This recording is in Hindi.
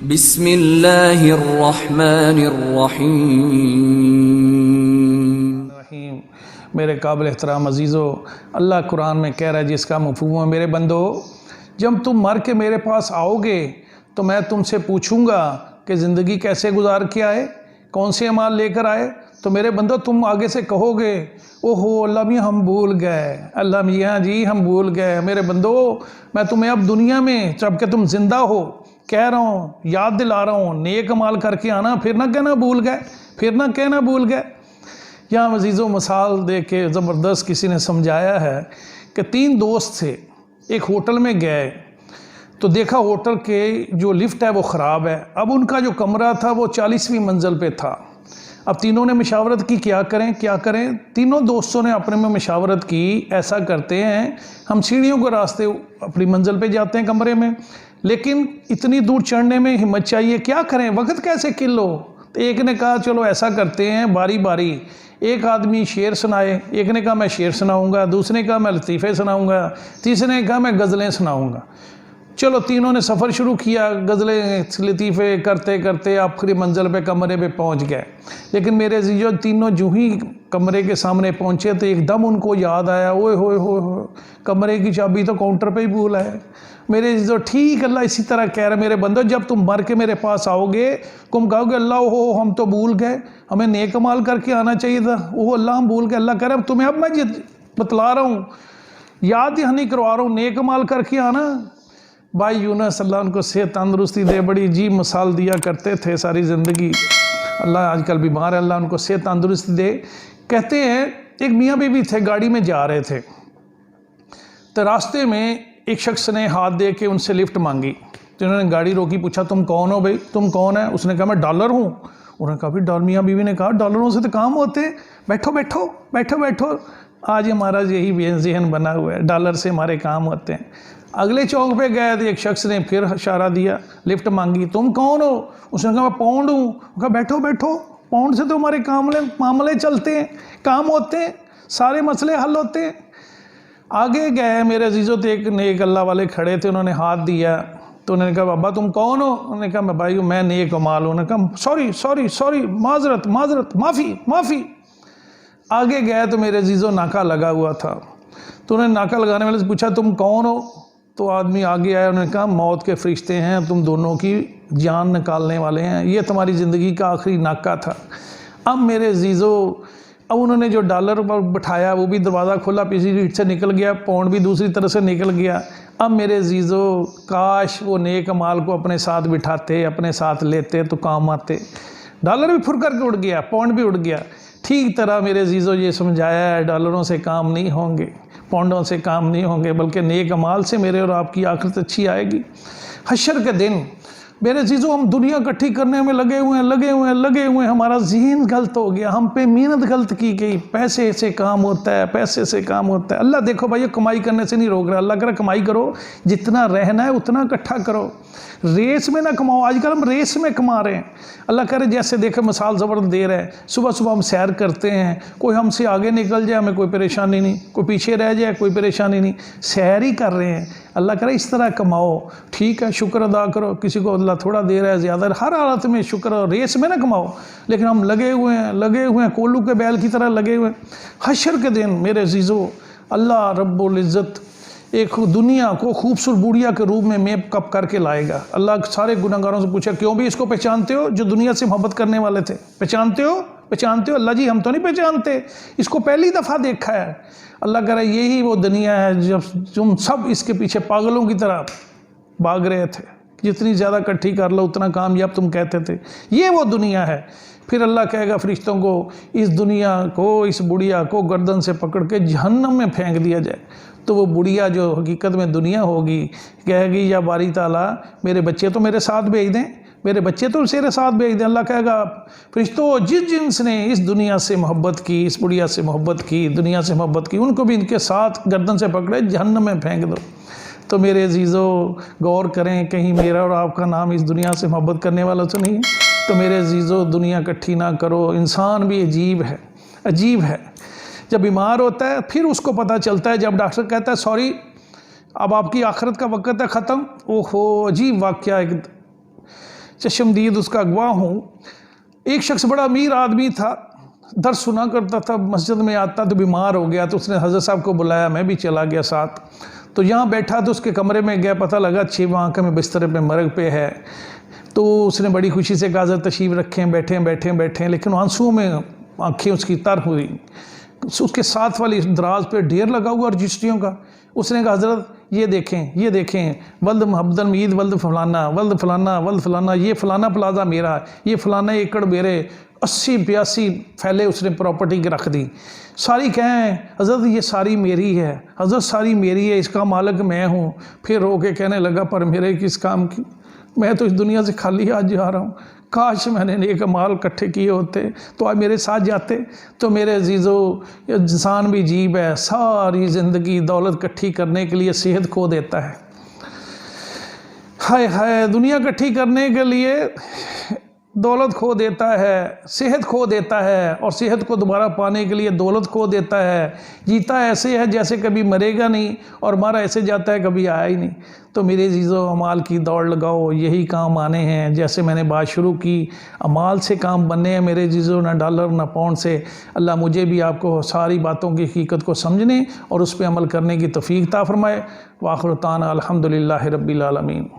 बिस्मिल्लाहिर्रहमानिर्रहीम। मेरे काबिल एहतराम अजीज़ो, अल्लाह कुरान में कह रहा है जिसका मफ़हूम है, मेरे बंदो जब तुम मर के मेरे पास आओगे तो मैं तुमसे पूछूंगा कि ज़िंदगी कैसे गुजार के आए, कौन से अमाल लेकर आए। तो मेरे बंदो तुम आगे से कहोगे ओहो अल्लाह मियाँ हम भूल गए, अल्लाह मियाँ जी हम भूल गए। मेरे बंदो मैं तुम्हें अब दुनिया में जबकि तुम जिंदा हो कह रहा हूँ, याद दिला रहा हूँ, नेक अमाल करके आना, फिर ना कहना भूल गए, फिर ना कहना भूल गए। यहाँ अज़ीज़ों मिसाल दे के ज़बरदस्त किसी ने समझाया है कि 3 दोस्त थे, एक होटल में गए तो देखा होटल के जो लिफ्ट है वो ख़राब है। अब उनका जो कमरा था वो 40वीं मंजिल पे था। अब तीनों ने मशावरत की क्या करें क्या करें। तीनों दोस्तों ने अपने में मशावरत की, ऐसा करते हैं हम सीढ़ियों के रास्ते अपनी मंजिल पे जाते हैं कमरे में, लेकिन इतनी दूर चढ़ने में हिम्मत चाहिए, क्या करें, वक्त कैसे किलो। तो एक ने कहा चलो ऐसा करते हैं बारी बारी, एक आदमी शेर सुनाए, एक ने कहा मैं शेर सुनाऊंगा, दूसरे ने कहा मैं लतीफ़े सुनाऊंगा, तीसरे ने कहा मैं गज़लें सुनाऊंगा। चलो तीनों ने सफ़र शुरू किया, गज़लें लतीफ़े करते करते आखिरी मंजिल पे कमरे पे पहुंच गए। लेकिन मेरे जो तीनों जूँ ही कमरे के सामने पहुंचे तो एकदम उनको याद आया, ओए होए होए कमरे की चाबी तो काउंटर पे ही भूल है। मेरे जो ठीक अल्लाह इसी तरह कह रहे मेरे बंदो जब तुम मर के मेरे पास आओगे तुम कहोगे अल्लाह हो हम तो भूल गए, हमें नेक अमाल करके आना चाहिए था, ओह अल्लाह हम भूल गए। अल्लाह कह रहा है तुम्हें अब मैं बतला रहा हूँ, याद ही नहीं करवा रहा हूँ, नेक अमाल करके आना। भाई यूनुस अल्लाह उनको सेहत तंदुरुस्ती दे, बड़ी अजीब मिसाल दिया करते थे सारी ज़िंदगी। अल्लाह आजकल बीमार है, अल्लाह उनको सेहत तंदुरुस्ती दे। कहते हैं एक मियाँ बीवी थे, गाड़ी में जा रहे थे तो रास्ते में एक शख्स ने हाथ दे के उनसे लिफ्ट मांगी। तो उन्होंने गाड़ी रोकी, पूछा तुम कौन हो भाई, तुम कौन है। उसने कहा मैं डॉलर हूँ। उन्होंने कहा भाई डॉलर, मियाँ बीवी ने कहा डॉलरों से तो काम होते, बैठो बैठो बैठो बैठो। आज हमारा यही बेज़हन बना हुआ है, डॉलर से हमारे काम होते हैं। अगले चौक पे गए तो एक शख्स ने फिर इशारा दिया, लिफ्ट मांगी, तुम कौन हो। उसने कहा मैं पाउंड हूँ। कहा बैठो बैठो, पाउंड से तो हमारे मामले चलते हैं, काम होते हैं, सारे मसले हल होते हैं। आगे गए मेरे अजीज़ों तो एक नेक अल्लाह वाले खड़े थे, उन्होंने हाथ दिया तो उन्होंने कहा बाबा तुम कौन हो। उन्होंने कहा मैं भाई मैं नेक अमाल हूँ। उन्होंने कहा सॉरी सॉरी सॉरी, माजरत माजरत, माफ़ी माफ़ी। आगे गए तो मेरे अजीज़ों नाका लगा हुआ था, तो उन्होंने नाका लगाने वाले से पूछा तुम कौन हो। तो आदमी आगे आया, उन्होंने कहा मौत के फरिश्ते हैं, तुम दोनों की जान निकालने वाले हैं, ये तुम्हारी ज़िंदगी का आखिरी नाका था। अब मेरे अजीज़ों अब उन्होंने जो डॉलर पर बिठाया वो भी दरवाज़ा खोला, पीछे सीट से निकल गया, पाउंड भी दूसरी तरफ से निकल गया। अब मेरे अजीज़ों काश वो नेक अमाल को अपने साथ बिठाते, अपने साथ लेते तो काम आते। डॉलर भी फुर करके उड़ गया, पाउंड भी उड़ गया। ठीक तरह मेरे अजीज़ों ये समझाया है डॉलरों से काम नहीं होंगे, पाउंडों से काम नहीं होंगे, बल्कि नेक अमाल से मेरे और आपकी आखिरत अच्छी आएगी। हश्र के दिन मेरे चीज़ों हम दुनिया इकट्ठी करने में लगे हुए हैं, हमारा ज़हन गलत हो गया, हम पे मेहनत गलत की गई, पैसे से काम होता है, पैसे से काम होता है। अल्लाह देखो भाई कमाई करने से नहीं रोक रहा, अल्लाह कह रहा कमाई करो, जितना रहना है उतना इकट्ठा करो, रेस में ना कमाओ। आजकल हम रेस में कमा रहे हैं। अल्लाह कह रहे जैसे देखे मिसाल ज़बरदस्त दे रहे हैं, सुबह सुबह हम सैर करते हैं, कोई हमसे आगे निकल जाए हमें कोई परेशानी नहीं, कोई पीछे रह जाए कोई परेशानी नहीं, सैर ही कर रहे हैं। अल्लाह कह रहा है इस तरह कमाओ, ठीक है शुक्र अदा करो, किसी को अल्लाह थोड़ा दे रहा है ज़्यादा, हर हालत में शुक्र और रेस में ना कमाओ। लेकिन हम लगे हुए हैं कोल्लू के बैल की तरह लगे हुए हैं। हश्र के दिन मेरे अज़ीज़ों अल्लाह रब्बुल इज़्ज़त एक दुनिया को खूबसूरत बुढ़िया के रूप में मेकअप करके लाएगा। अल्लाह सारे गुनहगारों से पूछा क्यों भी इसको पहचानते हो, जो दुनिया से मोहब्बत करने वाले थे, पहचानते हो। अल्लाह जी हम तो नहीं पहचानते, इसको पहली दफ़ा देखा है। अल्लाह कह रहा है यही वो दुनिया है जब तुम सब इसके पीछे पागलों की तरह भाग रहे थे, जितनी ज़्यादा इकट्ठी कर लो उतना कामयाब तुम कहते थे, ये वो दुनिया है। फिर अल्लाह कहेगा फरिश्तों को इस दुनिया को, इस बुढ़िया को गर्दन से पकड़ के जहन्नम में फेंक दिया जाए। तो वो बुढ़िया जो हकीकत में दुनिया होगी कहेगी या बारी ताला मेरे बच्चे तो मेरे साथ भेज दें, मेरे बच्चे तो मेरे साथ भेज दें। अल्लाह कहेगा फरिश्तों जिस जिन्स ने इस दुनिया से मोहब्बत की, इस बुढ़िया से मोहब्बत की, दुनिया से मोहब्बत की, उनको भी इनके साथ गर्दन से पकड़े जहन्नम में फेंक दो। तो मेरे अजीज़ों गौर करें कहीं मेरा और आपका नाम इस दुनिया से मोहब्बत करने वाला तो नहीं है। तो मेरे अजीज़ों दुनिया इकट्ठी ना करो। इंसान भी अजीब है। जब बीमार होता है फिर उसको पता चलता है, जब डॉक्टर कहता है सॉरी अब आपकी आखिरत का वक़्त है ख़त्म, ओहो अजीब वाक़या। चश्मदीद उसका गवाह हूँ। एक शख्स बड़ा अमीर आदमी था, दर्स सुना करता था, मस्जिद में आता तो बीमार हो गया, तो उसने हज़रत साहब को बुलाया, मैं भी चला गया साथ। तो यहाँ बैठा तो उसके कमरे में गया, पता लगा 6 आंख में बिस्तर पे मरग पे है। तो उसने बड़ी खुशी से कहा हज़रत तशरीफ़ रखें, बैठें, लेकिन आंसुओं में आँखें उसकी तर हुई। उसके साथ वाली दराज पे ढेर लगा हुआ रजिस्ट्रियों का। उसने कहा हज़रत ये देखें, वल्द मोहब्बत मीद, वल्द फलाना, ये फलाना प्लाजा मेरा, ये फलाना एकड़ मेरे, 80-82 फैले उसने प्रॉपर्टी की रख दी। सारी कहें हज़रत ये सारी मेरी है, हज़रत सारी मेरी है, इसका मालिक मैं हूँ। फिर रो के कहने लगा पर मेरे किस काम की, मैं तो इस दुनिया से खाली हाथ जा रहा हूँ। काश मैंने नेक माल इकट्ठे किए होते तो आज मेरे साथ जाते। तो मेरे अजीज़ों, इंसान भी अजीब है, सारी ज़िंदगी दौलत इकट्ठी करने के लिए सेहत खो देता है। हाय हाय, दुनिया इकट्ठी करने के लिए दौलत खो देता है, सेहत खो देता है, और सेहत को दोबारा पाने के लिए दौलत खो देता है। जीता ऐसे है जैसे कभी मरेगा नहीं, और मारा ऐसे जाता है कभी आया ही नहीं। तो मेरे अजीज़ों, अमाल की दौड़ लगाओ, यही काम आने हैं। जैसे मैंने बात शुरू की, अमाल से काम बनने हैं मेरे अजीज़ों, ना डॉलर ना पाउंड से। अल्लाह मुझे भी आपको सारी बातों की हकीकत को समझने और उस पर अमल करने की तौफीक अता फरमाए। वाखिर दाना अल्हम्दुलिल्लाहि रब्बिल आलमीन।